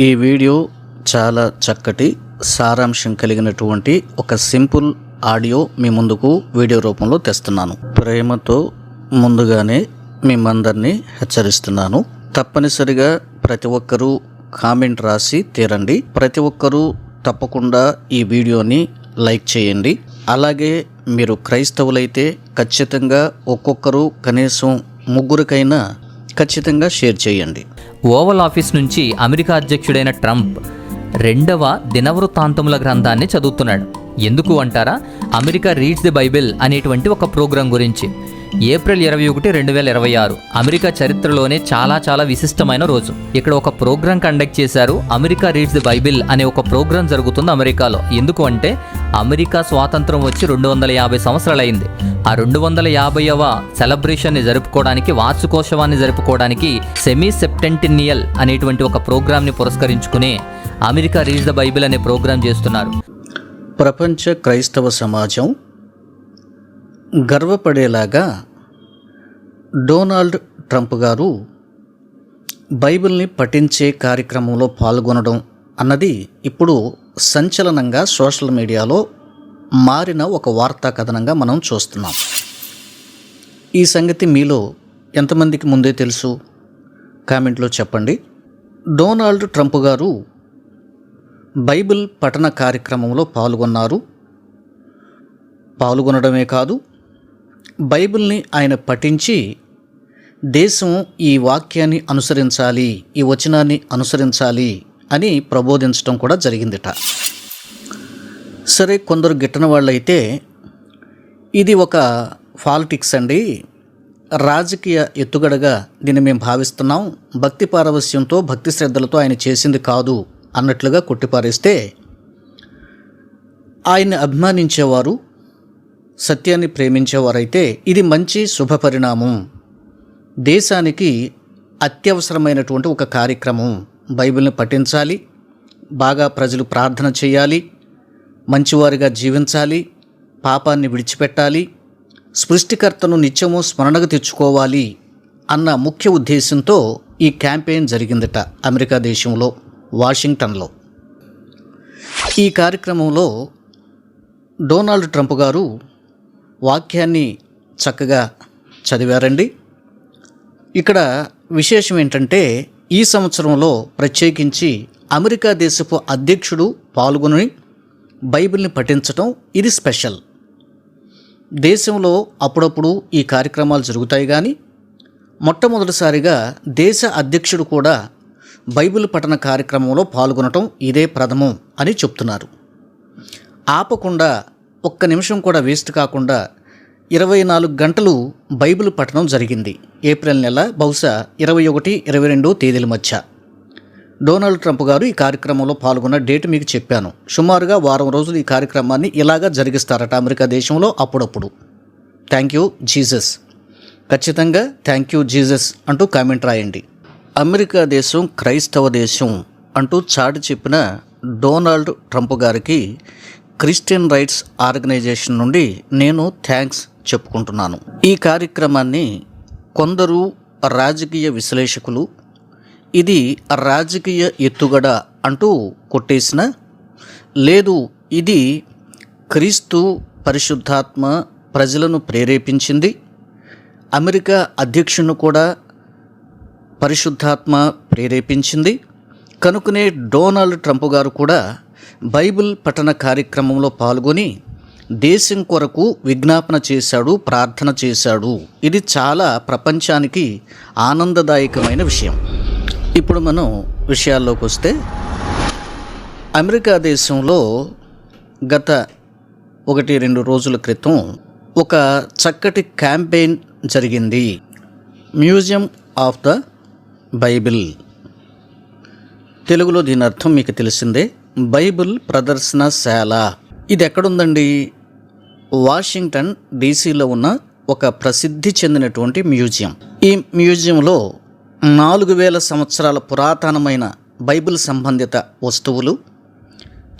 ఈ వీడియో చాలా చక్కటి సారాంశం కలిగినటువంటి ఒక సింపుల్ ఆడియో మీ ముందుకు వీడియో రూపంలో తెస్తున్నాను. ప్రేమతో ముందుగానే మిమ్మందరినీ హెచ్చరిస్తున్నాను. తప్పనిసరిగా ప్రతి ఒక్కరూ కామెంట్ రాసి తీరండి. ప్రతి ఒక్కరూ తప్పకుండా ఈ వీడియోని లైక్ చేయండి. అలాగే మీరు క్రైస్తవులైతే ఖచ్చితంగా ఒక్కొక్కరు కనీసం ముగ్గురికైనా ఖచ్చితంగా షేర్ చేయండి. ఓవల్ ఆఫీస్ నుంచి అమెరికా అధ్యక్షుడైన ట్రంప్ 2వ దినవృత్తాంతముల గ్రంథాన్ని చదువుతున్నాడు. ఎందుకు అంటారా? అమెరికా రీడ్స్ ది బైబిల్ అనేటువంటి ఒక ప్రోగ్రాం గురించి. ఏప్రిల్ 21, 2026 అమెరికా చరిత్రలోనే చాలా విశిష్టమైన రోజు. ఇక్కడ ఒక ప్రోగ్రాం కండక్ట్ చేశారు. అమెరికా రీడ్స్ ది బైబిల్ అనే ఒక ప్రోగ్రాం జరుగుతుంది అమెరికాలో. ఎందుకు అంటే అమెరికా స్వాతంత్రం వచ్చి 250 సంవత్సరాలు అయింది. ఆ 250వ సెలబ్రేషన్ని జరుపుకోవడానికి, వార్షికోత్సవాన్ని జరుపుకోవడానికి సెమీ సెప్టెంటినియల్ అనేటువంటి ఒక ప్రోగ్రాంని పురస్కరించుకుని అమెరికా రీడ్స్ ది బైబిల్ అనే ప్రోగ్రాం చేస్తున్నారు. ప్రపంచ క్రైస్తవ సమాజం గర్వపడేలాగా డొనాల్డ్ ట్రంప్ గారు బైబిల్ని పఠించే కార్యక్రమంలో పాల్గొనడం అన్నది ఇప్పుడు సంచలనంగా సోషల్ మీడియాలో మారిన ఒక వార్తా కథనంగా మనం చూస్తున్నాం. ఈ సంగతి మీలో ఎంతమందికి ముందే తెలుసు? కామెంట్లో చెప్పండి. డొనాల్డ్ ట్రంప్ గారు బైబిల్ పఠన కార్యక్రమంలో పాల్గొనడమే కాదు, బైబిల్ని ఆయన పఠించి దేశం ఈ వాక్యాన్ని అనుసరించాలి, ఈ వచనాన్ని అనుసరించాలి అని ప్రబోధించడం కూడా జరిగిందిట. సరే, కొందరు గిట్టని వాళ్ళైతే ఇది ఒక పాలిటిక్స్ అండి, రాజకీయ ఎత్తుగడగా దీన్ని మేము భావిస్తున్నాం, భక్తి పారవస్యంతో భక్తి శ్రద్ధలతో ఆయన చేసింది కాదు అన్నట్లుగా కొట్టిపారేస్తే, ఆయన్ని అభిమానించేవారు, సత్యాన్ని ప్రేమించేవారైతే ఇది మంచి శుభపరిణామం, దేశానికి అత్యవసరమైనటువంటి ఒక కార్యక్రమం, బైబిల్ని పఠించాలి, బాగా ప్రజలు ప్రార్థన చేయాలి, మంచివారిగా జీవించాలి, పాపాన్ని విడిచిపెట్టాలి, సృష్టికర్తను నిత్యము స్మరణకు తెచ్చుకోవాలి అన్న ముఖ్య ఉద్దేశంతో ఈ క్యాంపెయిన్ జరిగిందట అమెరికా దేశంలో, వాషింగ్టన్లో. ఈ కార్యక్రమంలో డొనాల్డ్ ట్రంప్ గారు వాక్యాన్ని చక్కగా చదివారండి. ఇక్కడ విశేషం ఏంటంటే, ఈ సంవత్సరంలో ప్రత్యేకించి అమెరికా దేశపు అధ్యక్షుడు పాల్గొని బైబిల్ని పఠించటం ఇది స్పెషల్. దేశంలో అప్పుడప్పుడు ఈ కార్యక్రమాలు జరుగుతాయి, కానీ మొట్టమొదటిసారిగా దేశ అధ్యక్షుడు కూడా బైబిల్ పఠన కార్యక్రమంలో పాల్గొనటం ఇదే ప్రథమం అని చెప్తున్నారు. ఆపకుండా, ఒక్క నిమిషం కూడా వేస్ట్ కాకుండా 24 గంటలు బైబిల్ పఠనం జరిగింది. ఏప్రిల్ నెల బహుశా 21, 22 తేదీల మధ్య. డొనాల్డ్ ట్రంప్ గారు ఈ కార్యక్రమంలో పాల్గొన్న డేట్ మీకు చెప్పాను. సుమారుగా వారం రోజులు ఈ కార్యక్రమాన్ని ఇలాగా జరిగిస్తారట అమెరికా దేశంలో అప్పుడప్పుడు. థ్యాంక్ యూ జీసస్, ఖచ్చితంగా థ్యాంక్ యూ జీసస్ అంటూ కామెంట్ రాయండి. అమెరికా దేశం క్రైస్తవ దేశం అంటూ చాటి చెప్పిన డొనాల్డ్ ట్రంప్ గారికి క్రిస్టియన్ రైట్స్ ఆర్గనైజేషన్ నుండి నేను థ్యాంక్స్ చెప్పుకుంటున్నాను. ఈ కార్యక్రమాన్ని కొందరు రాజకీయ విశ్లేషకులు ఇది రాజకీయ ఎత్తుగడ అంటూ కొట్టేసిన, లేదు ఇది క్రీస్తు పరిశుద్ధాత్మ ప్రజలను ప్రేరేపించింది, అమెరికా అధ్యక్షుని కూడా పరిశుద్ధాత్మ ప్రేరేపించింది, కనుకనే డొనాల్డ్ ట్రంప్ గారు కూడా బైబిల్ పఠన కార్యక్రమంలో పాల్గొని దేశం కొరకు విజ్ఞాపన చేశాడు, ప్రార్థన చేశాడు. ఇది చాలా ప్రపంచానికి ఆనందదాయకమైన విషయం. ఇప్పుడు మనం విషయాల్లోకి వస్తే, అమెరికా దేశంలో గత 1-2 రోజుల క్రితం ఒక చక్కటి క్యాంపెయిన్ జరిగింది. మ్యూజియం ఆఫ్ ద బైబిల్, తెలుగులో దీని అర్థం మీకు తెలిసిందే, బైబిల్ ప్రదర్శనశాల. ఇది ఎక్కడుందండి? వాషింగ్టన్ డీసీలో ఉన్న ఒక ప్రసిద్ధి చెందినటువంటి మ్యూజియం. ఈ మ్యూజియంలో 4000 సంవత్సరాల పురాతనమైన బైబిల్ సంబంధిత వస్తువులు,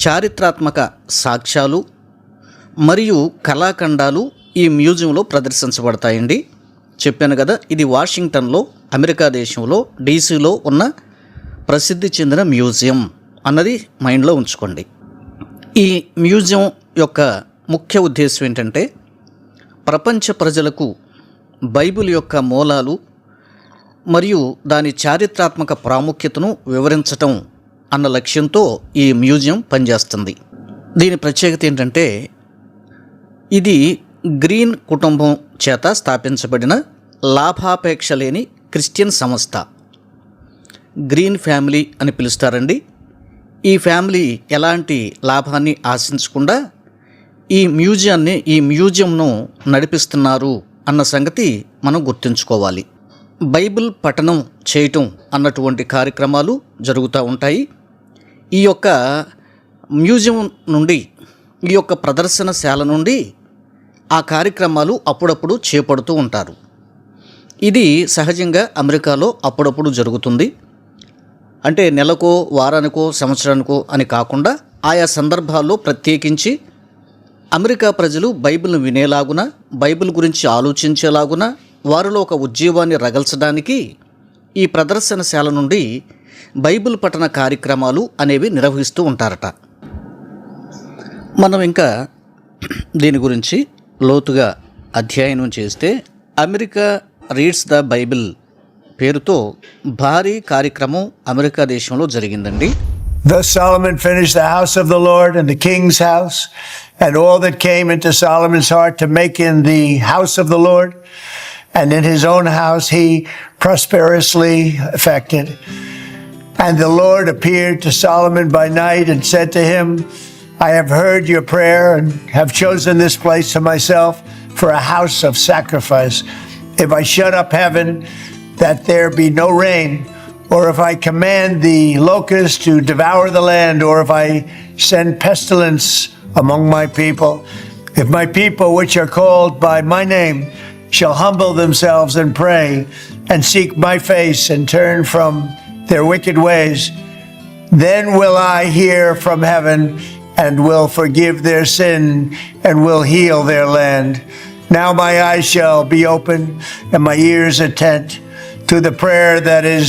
చారిత్రాత్మక సాక్ష్యాలు మరియు కళాఖండాలు ఈ మ్యూజియంలో ప్రదర్శించబడతాయండి. చెప్పాను కదా, ఇది వాషింగ్టన్లో, అమెరికా దేశంలో డీసీలో ఉన్న ప్రసిద్ధి చెందిన మ్యూజియం అన్నది మైండ్లో ఉంచుకోండి. ఈ మ్యూజియం యొక్క ముఖ్య ఉద్దేశం ఏంటంటే ప్రపంచ ప్రజలకు బైబిల్ యొక్క మూలాలు మరియు దాని చారిత్రాత్మక ప్రాముఖ్యతను వివరించటం అన్న లక్ష్యంతో ఈ మ్యూజియం పనిచేస్తుంది. దీని ప్రత్యేకత ఏంటంటే ఇది గ్రీన్ కుటుంబం చేత స్థాపించబడిన లాభాపేక్ష లేని క్రిస్టియన్ సంస్థ. గ్రీన్ ఫ్యామిలీ అని పిలుస్తారండి. ఈ ఫ్యామిలీ ఎలాంటి లాభాన్ని ఆశించకుండా ఈ మ్యూజియంను నడిపిస్తున్నారు అన్న సంగతి మనం గుర్తుంచుకోవాలి. బైబిల్ పఠనం చేయటం అన్నటువంటి కార్యక్రమాలు జరుగుతూ ఉంటాయి. ఈ యొక్క మ్యూజియం నుండి, ఈ యొక్క ప్రదర్శనశాల నుండి ఆ కార్యక్రమాలు అప్పుడప్పుడు చేపడుతూ ఉంటారు. ఇది సహజంగా అమెరికాలో అప్పుడప్పుడు జరుగుతుంది. అంటే నెలకో, వారానికో, సంవత్సరానికో అని కాకుండా ఆయా సందర్భాల్లో ప్రత్యేకించి అమెరికా ప్రజలు బైబిల్ను వినేలాగున, బైబిల్ గురించి ఆలోచించేలాగున వారిలో ఒక ఉజ్జీవాన్ని రగల్చడానికి ఈ ప్రదర్శనశాల నుండి బైబిల్ పఠన కార్యక్రమాలు అనేవి నిర్వహిస్తూ ఉంటారట. మనం ఇంకా దీని గురించి లోతుగా అధ్యయనం చేస్తే అమెరికా రీడ్స్ ద బైబిల్ పేరుతో భారీ కార్యక్రమం అమెరికా దేశంలో జరిగిందండి. Thus Solomon finished the house of the Lord and the king's house, and all that came into Solomon's heart to make in the house of the Lord, and in his own house he prosperously effected. And the Lord appeared to Solomon by night and said to him, I have heard your prayer and have chosen this place to myself for a house of sacrifice. If I shut up heaven, that there be no rain, or if I command the locusts to devour the land, or if I send pestilence among my people, if my people which are called by my name shall humble themselves and pray and seek my face and turn from their wicked ways, then will I hear from heaven and will forgive their sin and will heal their land. Now my eyes shall be open and my ears attent to the prayer that is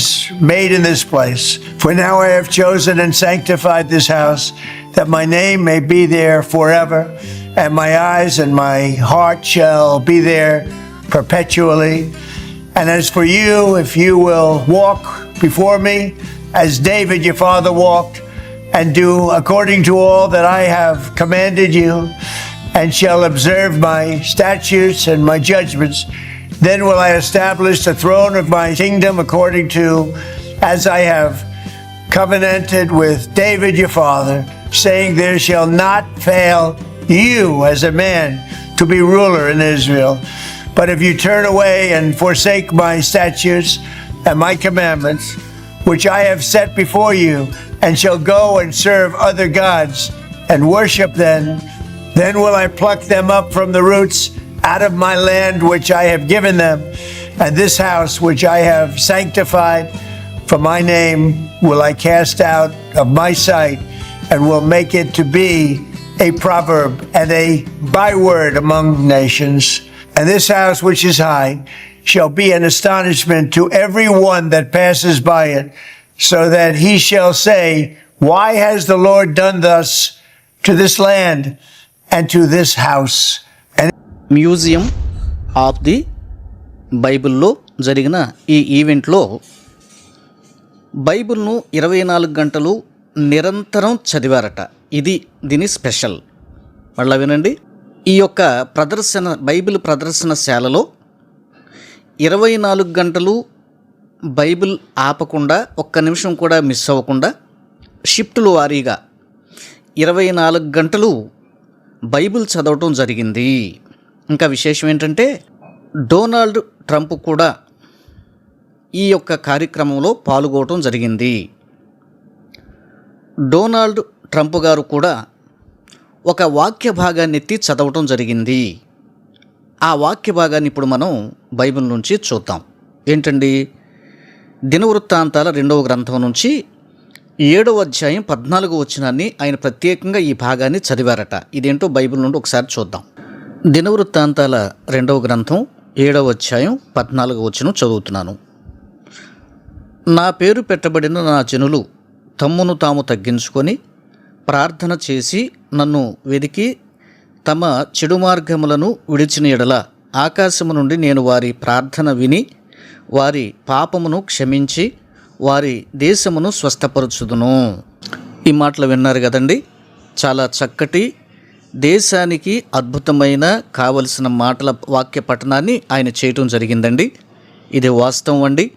made in this place. For now I have chosen and sanctified this house, that my name may be there forever, and my eyes and my heart shall be there perpetually. And as for you, if you will walk before me, as David your father walked, and do according to all that I have commanded you, and shall observe my statutes and my judgments, then will I establish the throne of my kingdom according to as I have covenanted with David your father, saying, there shall not fail you as a man to be ruler in Israel. But if you turn away and forsake my statutes and my commandments, which I have set before you, and shall go and serve other gods and worship them, then will I pluck them up from the roots out of my land which I have given them, and this house which I have sanctified for my name will I cast out of my sight, and will make it to be a proverb and a byword among nations. And this house which is high shall be an astonishment to every one that passes by it, so that he shall say, why has the Lord done thus to this land and to this house? Museum of the బైబిల్లో జరిగిన ఈ ఈవెంట్లో బైబిల్ను 24 గంటలు నిరంతరం చదివారట. ఇది దీని special. మళ్ళా వినండి. ఈ యొక్క బైబిల్ ప్రదర్శనశాలలో 24 గంటలు బైబిల్ ఆపకుండా, ఒక్క నిమిషం కూడా మిస్ అవ్వకుండా, షిఫ్టుల వారీగా 24 గంటలు బైబిల్ చదవటం జరిగింది. ఇంకా విశేషం ఏంటంటే డొనాల్డ్ ట్రంప్ కూడా ఈ యొక్క కార్యక్రమంలో పాల్గొనడం జరిగింది. డొనాల్డ్ ట్రంప్ గారు కూడా ఒక వాక్య భాగాన్ని ఎత్తి చదవటం జరిగింది. ఆ వాక్య భాగాన్ని ఇప్పుడు మనం బైబిల్ నుంచి చూద్దాం. ఏంటండి? దినవృత్తాంతాల 2వ గ్రంథం నుంచి 7వ అధ్యాయం 14వ వచనాన్ని ఆయన ప్రత్యేకంగా ఈ భాగాన్ని చదివారట. ఇదేంటో బైబిల్ నుండి ఒకసారి చూద్దాం. దినవృత్తాంతాల 2వ గ్రంథం 7వ అధ్యాయం 14వ వచనం చదువుతున్నాను. నా పేరు పెట్టబడిన నా జనులు తమ్మును తాము తగ్గించుకొని ప్రార్థన చేసి నన్ను వెదికి తమ చెడు మార్గములను విడిచిన ఎడల ఆకాశము నుండి నేను వారి ప్రార్థన విని వారి పాపమును క్షమించి వారి దేశమును స్వస్థపరచుదును. ఈ మాటలు విన్నారు కదండి. చాలా చక్కటి దేశానికి అద్భుతమైన కావలసిన మాటల వాక్య పఠనాన్ని ఆయన చేయటం జరిగిందండి. ఇది వాస్తవం అండి.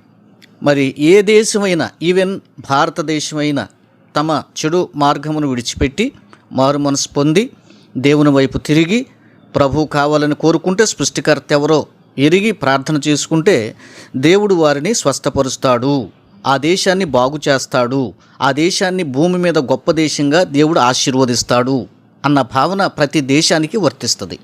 మరి ఏ దేశమైనా, ఈవెన్ భారతదేశమైనా తమ చెడు మార్గమును విడిచిపెట్టి మారు మనసు పొంది దేవుని వైపు తిరిగి ప్రభు కావాలని కోరుకుంటే, సృష్టికర్త ఎవరో ఎరిగి ప్రార్థన చేసుకుంటే దేవుడు వారిని స్వస్థపరుస్తాడు, ఆ దేశాన్ని బాగు చేస్తాడు, ఆ దేశాన్ని భూమి మీద గొప్ప దేశంగా దేవుడు ఆశీర్వదిస్తాడు అన్న భావన ప్రతి దేశానికి వర్తిస్తుంది.